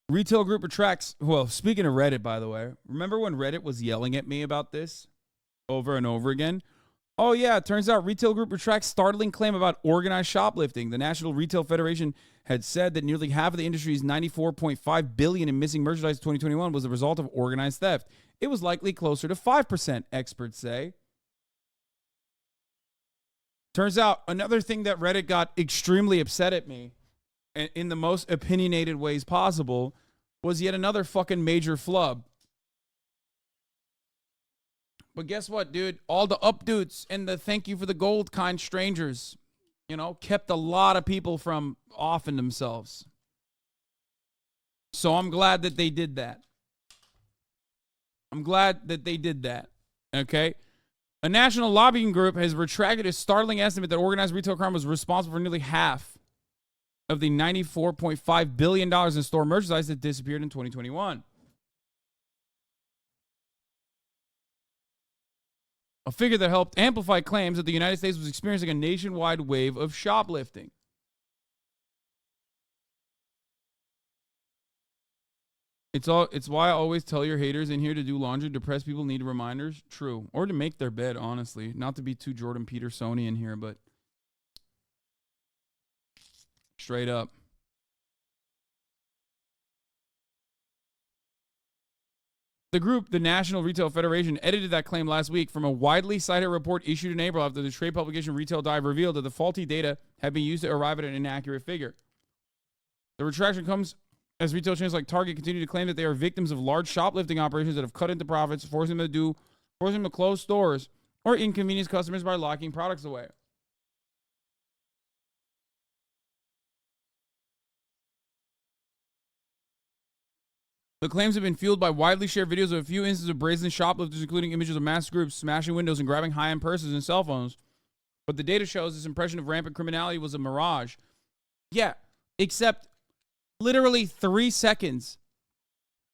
Retail group retracts. Well, speaking of Reddit, by the way, remember when Reddit was yelling at me about this over and over again? Oh, yeah, it turns out retail group retracts startling claim about organized shoplifting. The National Retail Federation had said that nearly half of the industry's $94.5 billion in missing merchandise in 2021 was a result of organized theft. It was likely closer to 5%, experts say. Turns out another thing that Reddit got extremely upset at me in the most opinionated ways possible was yet another fucking major flub. But guess what, dude? All the updates and the thank you for the gold kind strangers, kept a lot of people from offing themselves. So I'm glad that they did that. Okay? A national lobbying group has retracted a startling estimate that organized retail crime was responsible for nearly half of the $94.5 billion in store merchandise that disappeared in 2021. A figure that helped amplify claims that the United States was experiencing a nationwide wave of shoplifting. It's why I always tell your haters in here to do laundry. Depressed people need reminders. True. Or to make their bed, honestly. Not to be too Jordan Petersonian here, but straight up. The group, the National Retail Federation, edited that claim last week from a widely cited report issued in April after the trade publication Retail Dive revealed that the faulty data had been used to arrive at an inaccurate figure. The retraction comes as retail chains like Target continue to claim that they are victims of large shoplifting operations that have cut into profits, forcing them to close stores or inconvenience customers by locking products away. The claims have been fueled by widely shared videos of a few instances of brazen shoplifters, including images of mass groups smashing windows and grabbing high-end purses and cell phones. But the data shows this impression of rampant criminality was a mirage. Yeah, except literally 3 seconds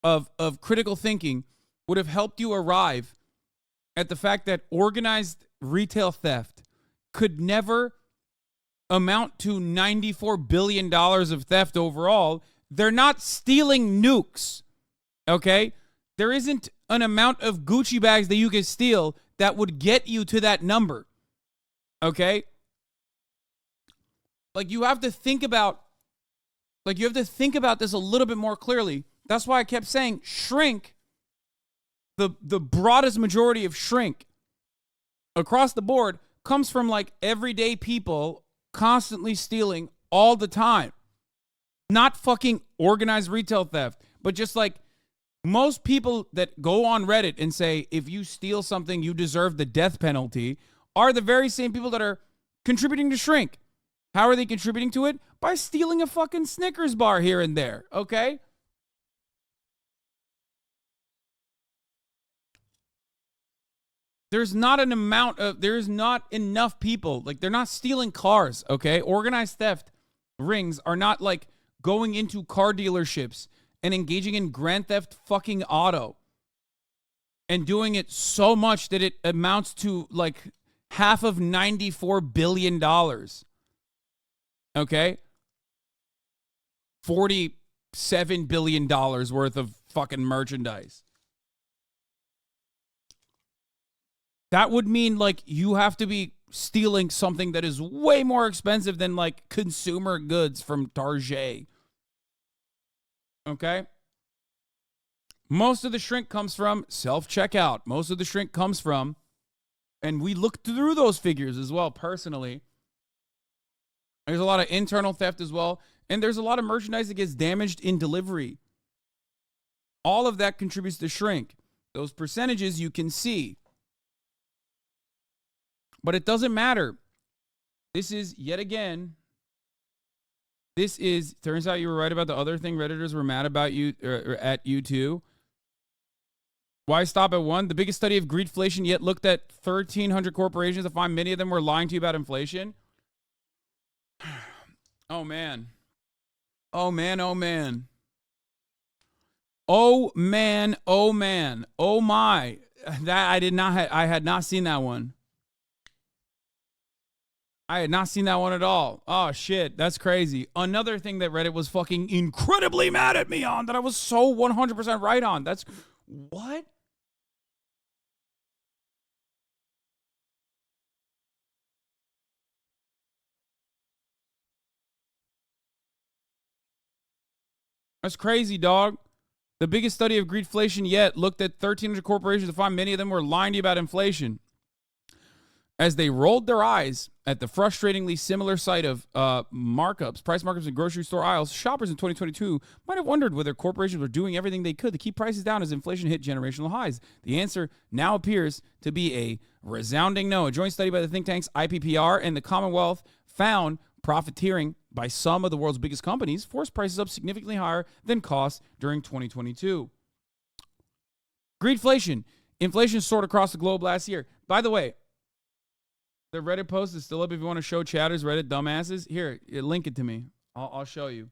of critical thinking would have helped you arrive at the fact that organized retail theft could never amount to $94 billion of theft overall. They're not stealing nukes. Okay? There isn't an amount of Gucci bags that you can steal that would get you to that number. Okay? You have to think about this a little bit more clearly. That's why I kept saying shrink. The broadest majority of shrink across the board comes from everyday people constantly stealing all the time. Not fucking organized retail theft, but just most people that go on Reddit and say, if you steal something, you deserve the death penalty, are the very same people that are contributing to shrink. How are they contributing to it? By stealing a fucking Snickers bar here and there, okay? There's not enough people. They're not stealing cars, okay? Organized theft rings are not going into car dealerships and engaging in grand theft fucking auto and doing it so much that it amounts to half of $94 billion. Okay? $47 billion worth of fucking merchandise. That would mean you have to be stealing something that is way more expensive than consumer goods from Target. Okay? Most of the shrink comes from self-checkout. Most of the shrink comes from, and we looked through those figures as well personally. There's a lot of internal theft as well. And there's a lot of merchandise that gets damaged in delivery. All of that contributes to shrink. Those percentages you can see. But it doesn't matter. This is, yet again, turns out you were right about the other thing. Redditors were mad about you, or at you too. Why stop at one? The biggest study of greedflation yet looked at 1,300 corporations to find many of them were lying to you about inflation. Oh, man. Oh, man, oh, man. Oh, man, oh, man. Oh, my. That I had not seen that one. I had not seen that one at all. Oh, shit. That's crazy. Another thing that Reddit was fucking incredibly mad at me on that I was so 100% right on. That's... What? That's crazy, dog. The biggest study of greedflation yet looked at 1,300 corporations to find many of them were lying to you about inflation. As they rolled their eyes at the frustratingly similar sight of price markups in grocery store aisles, shoppers in 2022 might have wondered whether corporations were doing everything they could to keep prices down as inflation hit generational highs. The answer now appears to be a resounding no. A joint study by the think tanks IPPR and the Commonwealth found profiteering by some of the world's biggest companies forced prices up significantly higher than costs during 2022. Greedflation. Inflation soared across the globe last year. By the way, the Reddit post is still up if you want to show chatters, Reddit dumbasses. Here, link it to me. I'll show you.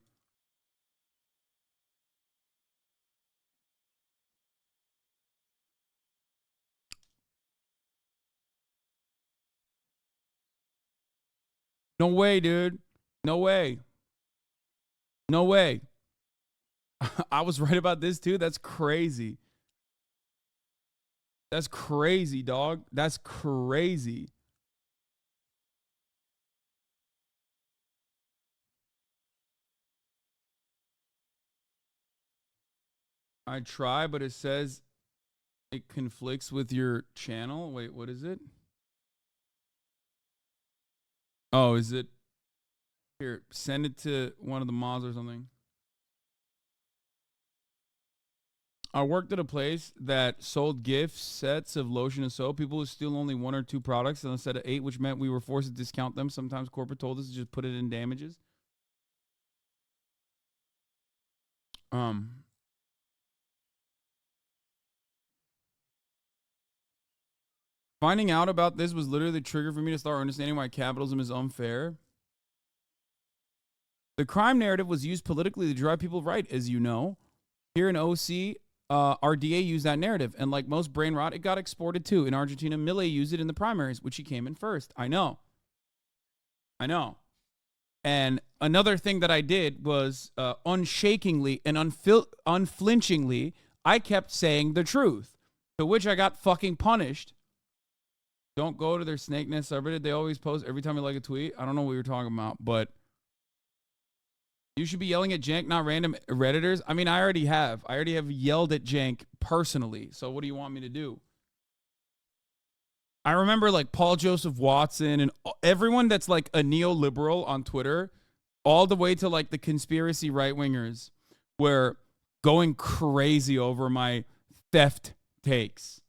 No way, dude. No way. No way. I was right about this too. That's crazy. That's crazy, dog. That's crazy. I try, but it says it conflicts with your channel. Wait, what is it? Oh, is it? Here, send it to one of the mods or something. I worked at a place that sold gift sets of lotion and soap. People would steal only 1 or 2 products instead of 8, which meant we were forced to discount them. Sometimes corporate told us to just put it in damages. Finding out about this was literally the trigger for me to start understanding why capitalism is unfair. The crime narrative was used politically to drive people right, as you know. Here in OC, our DA used that narrative, and like most brain rot, it got exported too. In Argentina, Milei used it in the primaries, which he came in first. I know. And another thing that I did was unshakingly and unflinchingly, I kept saying the truth, to which I got fucking punished. Don't go to their snake nest subreddit. They always post every time you like a tweet. I don't know what you're talking about, but you should be yelling at Jank, not random Redditors. I mean, I already have. I already have yelled at Jank personally. So what do you want me to do? I remember like Paul Joseph Watson and everyone that's like a neoliberal on Twitter, all the way to like the conspiracy right-wingers, were going crazy over my theft takes.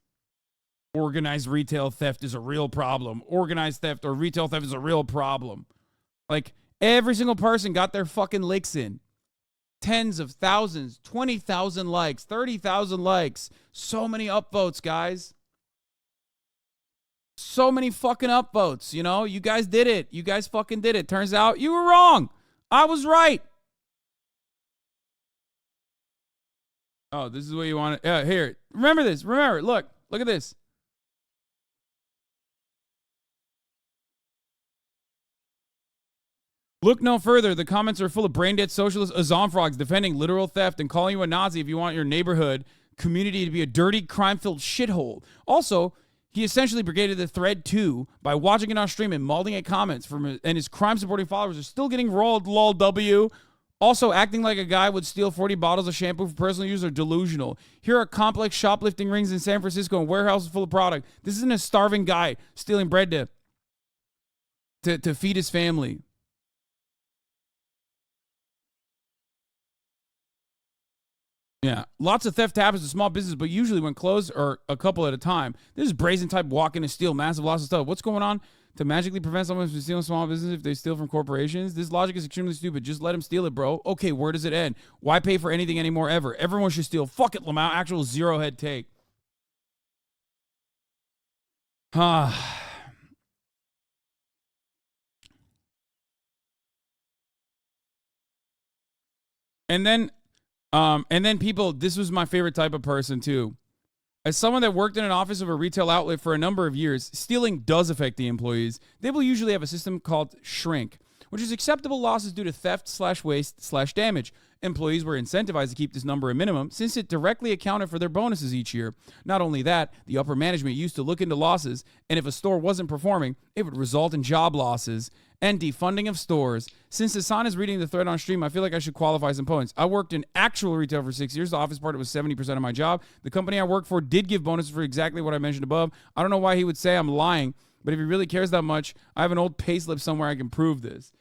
Organized retail theft is a real problem. Organized theft or retail theft is a real problem. Like, every single person got their fucking licks in. Tens of thousands, 20,000 likes, 30,000 likes. So many upvotes, guys. So many fucking upvotes, you know? You guys did it. You guys fucking did it. Turns out you were wrong. I was right. Oh, this is what you want to... here. Remember this. Remember. Look at this. Look no further. The comments are full of brain-dead socialist Azon frogs defending literal theft and calling you a Nazi if you want your neighborhood community to be a dirty, crime-filled shithole. Also, he essentially brigaded the thread too by watching it on stream and malding at comments from and his crime-supporting followers are still getting rolled, lol, W. Also, acting like a guy would steal 40 bottles of shampoo for personal use are delusional. Here are complex shoplifting rings in San Francisco and warehouses full of product. This isn't a starving guy stealing bread to feed his family. Yeah, lots of theft happens to small business, but usually when closed or a couple at a time. This is brazen type walk in and steal massive lots of stuff. What's going on to magically prevent someone from stealing small business if they steal from corporations? This logic is extremely stupid. Just let them steal it, bro. Okay, where does it end? Why pay for anything anymore ever? Everyone should steal. Fuck it, Lamau. Actual zero head take. And then people, this was my favorite type of person too. As someone that worked in an office of a retail outlet for a number of years, stealing does affect the employees. They will usually have a system called shrink, which is acceptable losses due to theft slash waste slash damage. Employees were incentivized to keep this number a minimum since it directly accounted for their bonuses each year. Not only that, the upper management used to look into losses, and if a store wasn't performing, it would result in job losses and defunding of stores. Since Hasan is reading the thread on stream, I feel like I should qualify some points. I worked in actual retail for 6 years. The office part was 70% of my job. The company I worked for did give bonuses for exactly what I mentioned above. I don't know why he would say I'm lying, but if he really cares that much, I have an old payslip somewhere I can prove this.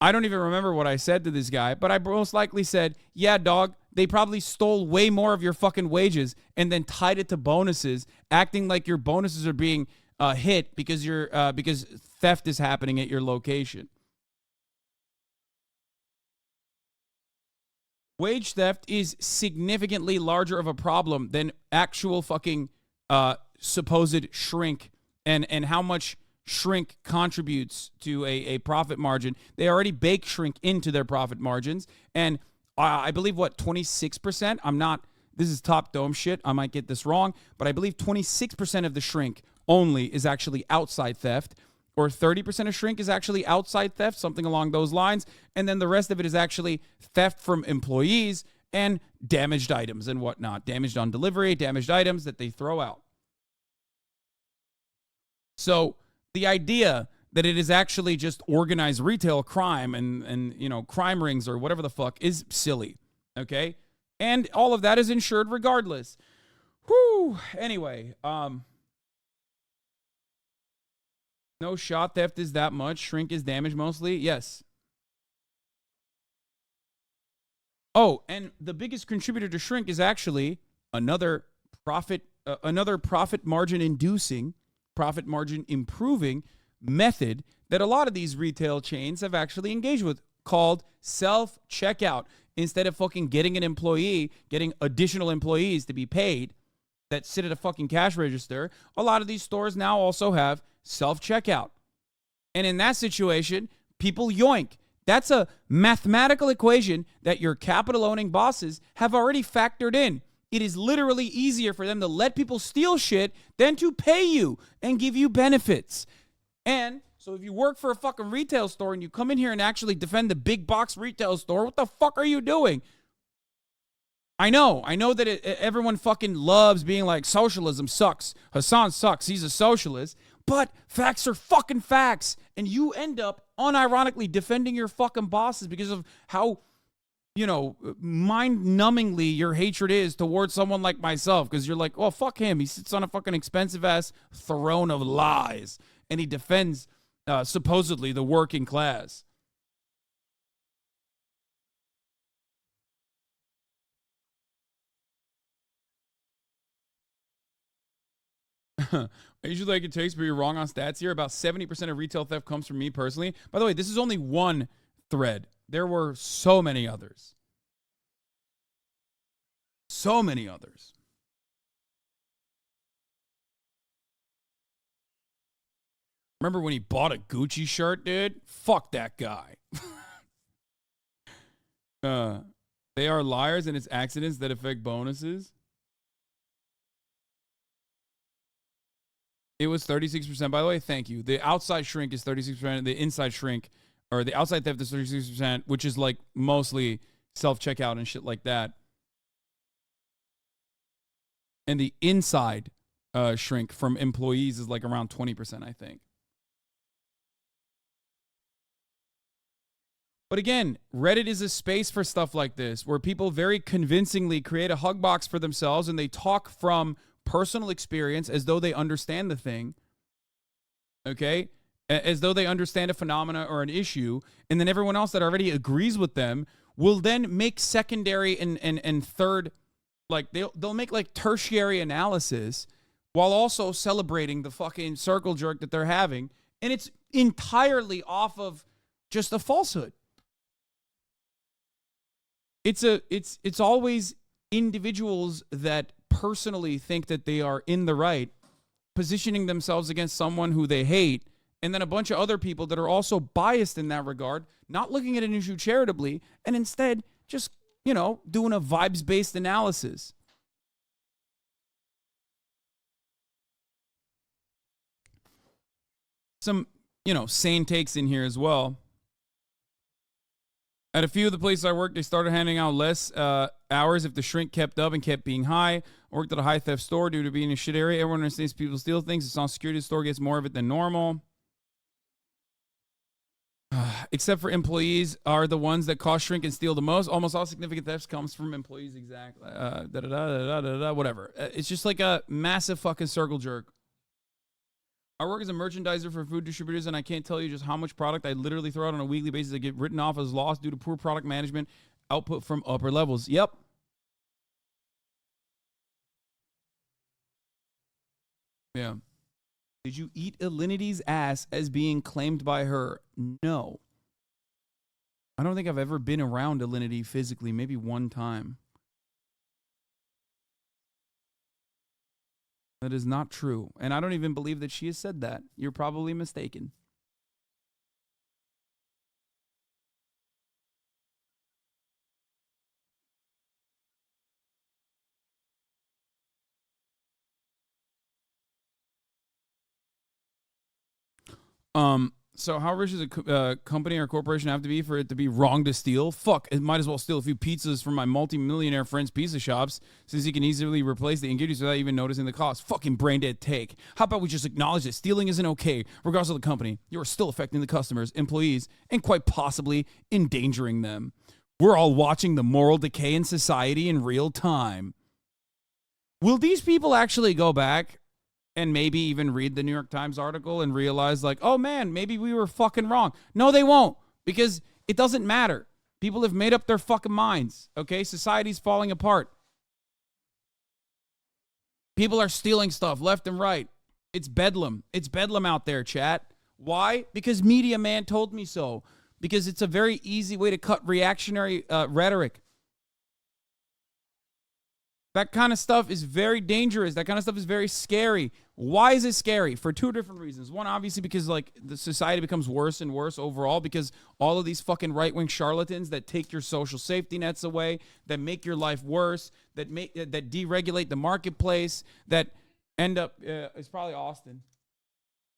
I don't even remember what I said to this guy, but I most likely said, yeah, dog, they probably stole way more of your fucking wages and then tied it to bonuses, acting like your bonuses are being hit because because theft is happening at your location. Wage theft is significantly larger of a problem than actual fucking supposed shrink and how much shrink contributes to a profit margin. They already bake shrink into their profit margins. And I believe, 26%? This is top dome shit. I might get this wrong, but I believe 26% of the shrink only is actually outside theft, or 30% of shrink is actually outside theft, something along those lines. And then the rest of it is actually theft from employees and damaged items and whatnot. Damaged on delivery, damaged items that they throw out. So the idea that it is actually just organized retail crime and crime rings or whatever the fuck is silly, okay? And all of that is insured regardless. Whew. Anyway, no shot theft is that much. Shrink is damage mostly. Yes. Oh, and the biggest contributor to shrink is actually another profit margin inducing, profit margin improving method that a lot of these retail chains have actually engaged with, called self-checkout. Instead of fucking getting additional employees to be paid that sit at a fucking cash register, a lot of these stores now also have self-checkout. And in that situation, people yoink. That's a mathematical equation that your capital-owning bosses have already factored in. It is literally easier for them to let people steal shit than to pay you and give you benefits. And so if you work for a fucking retail store and you come in here and actually defend the big box retail store, what the fuck are you doing? I know that everyone fucking loves being like, socialism sucks. Hasan sucks. He's a socialist. But facts are fucking facts. And you end up unironically defending your fucking bosses because of how, mind-numbingly your hatred is towards someone like myself. Because you're like, oh, fuck him. He sits on a fucking expensive-ass throne of lies. And he defends, supposedly, the working class. I usually like it takes, but you're wrong on stats here. About 70% of retail theft comes from me personally. By the way, this is only one thread. There were so many others. So many others. Remember when he bought a Gucci shirt, dude? Fuck that guy. They are liars and it's accidents that affect bonuses. It was 36%, by the way. Thank you. The outside shrink is 36%. The inside shrink, or the outside theft is 36%, which is like mostly self-checkout and shit like that. And the inside shrink from employees is like around 20%, I think. But again, Reddit is a space for stuff like this, where people very convincingly create a hug box for themselves and they talk from personal experience as though they understand the thing, okay? As though they understand a phenomena or an issue, and then everyone else that already agrees with them will then make secondary and third, like they'll make like tertiary analysis while also celebrating the fucking circle jerk that they're having, and it's entirely off of just a falsehood. It's always individuals that personally think that they are in the right, positioning themselves against someone who they hate, and then a bunch of other people that are also biased in that regard, not looking at an issue charitably, and instead just, doing a vibes-based analysis. some, sane takes in here as well. At a few of the places I worked, they started handing out less hours if the shrink kept up and kept being high. I worked at a high theft store due to being in a shit area. Everyone understands people steal things. It's on security. The store gets more of it than normal. Except for employees are the ones that cause shrink and steal the most. Almost all significant thefts comes from employees. Exactly. Whatever. It's just like a massive fucking circle jerk. I work as a merchandiser for food distributors, and I can't tell you just how much product I literally throw out on a weekly basis that get written off as lost due to poor product management output from upper levels. Yep. Yeah. Did you eat Alinity's ass as being claimed by her? No. I don't think I've ever been around Alinity physically, maybe one time. That is not true. And I don't even believe that she has said that. You're probably mistaken. So how rich does a company or corporation have to be for it to be wrong to steal? Fuck, it might as well steal a few pizzas from my multi-millionaire friend's pizza shops, since he can easily replace the ingredients without even noticing the cost. Fucking brain dead take. How about we just acknowledge that stealing isn't okay, regardless of the company? You are still affecting the customers, employees, and quite possibly endangering them. We're all watching the moral decay in society in real time. Will these people actually go back and maybe even read the New York Times article and realize, like, oh man, maybe we were fucking wrong? No, they won't, because it doesn't matter. People have made up their fucking minds, okay? Society's falling apart. People are stealing stuff left and right. It's bedlam. It's bedlam out there, chat. Why? Because Media Man told me so. Because it's a very easy way to cut reactionary rhetoric. That kind of stuff is very dangerous. That kind of stuff is very scary. Why is it scary? For two different reasons. One, obviously, because like the society becomes worse and worse overall, because all of these fucking right-wing charlatans that take your social safety nets away, that make your life worse, that deregulate the marketplace, that end up it's probably Austin.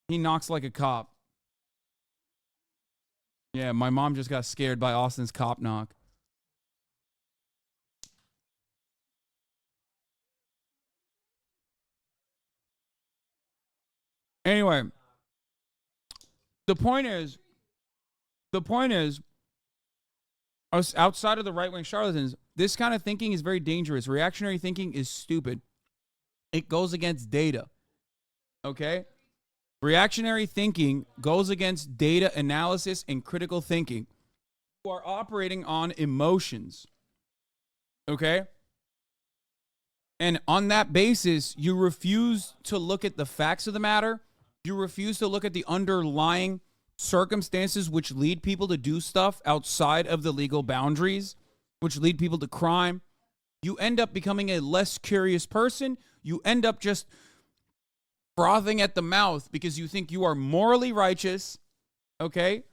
He knocks like a cop. Yeah, my mom just got scared by Austin's cop knock. Anyway, the point is, outside of the right-wing charlatans, this kind of thinking is very dangerous. Reactionary thinking is stupid. It goes against data. Okay? Reactionary thinking goes against data analysis and critical thinking. You are operating on emotions. Okay? And on that basis, you refuse to look at the facts of the matter. You refuse to look at the underlying circumstances which lead people to do stuff outside of the legal boundaries, which lead people to crime. You end up becoming a less curious person. You end up just frothing at the mouth because you think you are morally righteous, okay?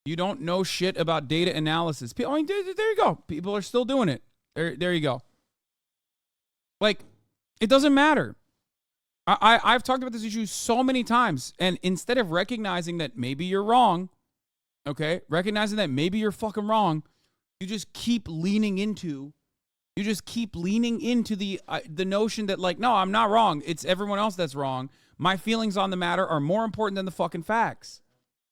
You don't know shit about data analysis. I mean, there you go. People are still doing it. There you go. Like, it doesn't matter. I've talked about this issue so many times, and instead of recognizing that maybe you're wrong, okay, recognizing that maybe you're fucking wrong, you just keep leaning into the notion that, like, no, I'm not wrong. It's everyone else that's wrong. My feelings on the matter are more important than the fucking facts.